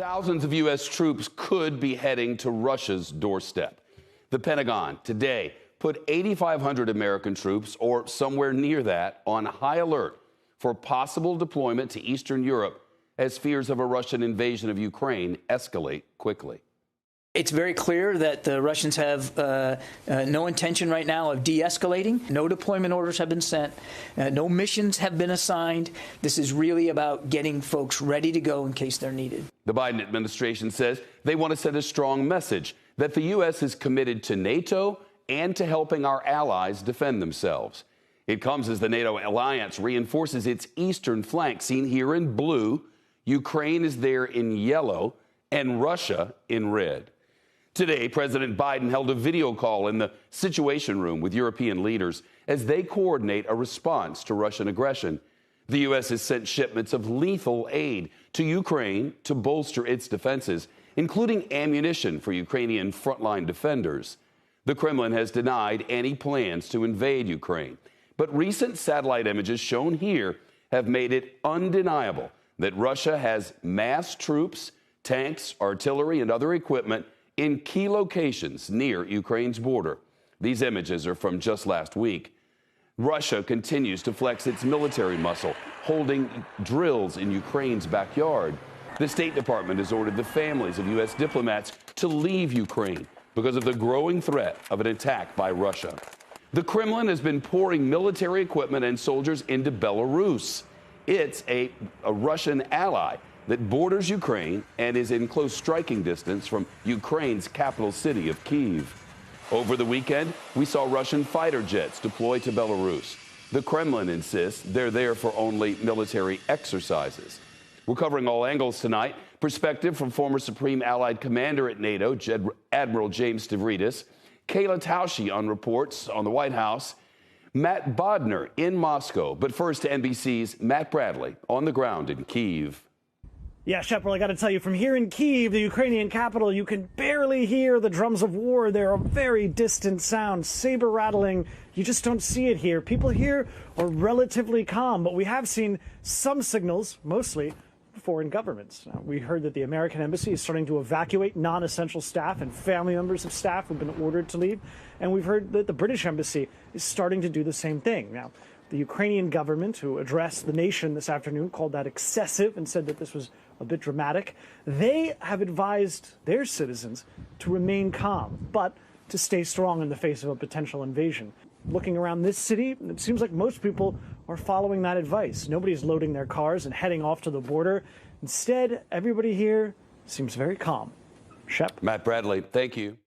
Thousands of U.S. troops could be heading to Russia's doorstep. The Pentagon today put 8,500 American troops, or somewhere near that, on high alert for possible deployment to Eastern Europe as fears of a Russian invasion of Ukraine escalate quickly. It's very clear that the Russians have no intention right now of de-escalating. No deployment orders have been sent. No missions have been assigned. This is really about getting folks ready to go in case they're needed. The Biden administration says they want to send a strong message that the U.S. is committed to NATO and to helping our allies defend themselves. It comes as the NATO alliance reinforces its eastern flank, seen here in blue. Ukraine is there in yellow, and Russia in red. Today, President Biden held a video call in the Situation Room with European leaders as they coordinate a response to Russian aggression. The U.S. has sent shipments of lethal aid to Ukraine to bolster its defenses, including ammunition for Ukrainian frontline defenders. The Kremlin has denied any plans to invade Ukraine, but recent satellite images shown here have made it undeniable that Russia has massed troops, tanks, artillery, and other equipment in key locations near Ukraine's border. These images are from just last week. Russia continues to flex its military muscle, holding drills in Ukraine's backyard. The State Department has ordered the families of U.S. diplomats to leave Ukraine because of the growing threat of an attack by Russia. The Kremlin has been pouring military equipment and soldiers into Belarus. It's a Russian ally that borders Ukraine and is in close striking distance from Ukraine's capital city of Kyiv. Over the weekend, we saw Russian fighter jets deploy to Belarus. The Kremlin insists they're there for only military exercises. We're covering all angles tonight. Perspective from former Supreme Allied Commander at NATO, Admiral James Stavridis, Kayla Tausche on reports on the White House, Matt Bodner in Moscow. But first to NBC's Matt Bradley on the ground in Kyiv. Yeah, Shep, well, I got to tell you, from here in Kyiv, the Ukrainian capital, you can barely hear the drums of war. They're a very distant sound, saber rattling. You just don't see it here. People here are relatively calm, but we have seen some signals, mostly foreign governments. Now, we heard that the American embassy is starting to evacuate non-essential staff and family members of staff who've been ordered to leave. And we've heard that the British embassy is starting to do the same thing. Now, the Ukrainian government, who addressed the nation this afternoon, called that excessive and said that this was a bit dramatic. They have advised their citizens to remain calm, but to stay strong in the face of a potential invasion. Looking around this city, it seems like most people are following that advice. Nobody's loading their cars and heading off to the border. Instead, everybody here seems very calm. Shep? Matt Bradley, thank you.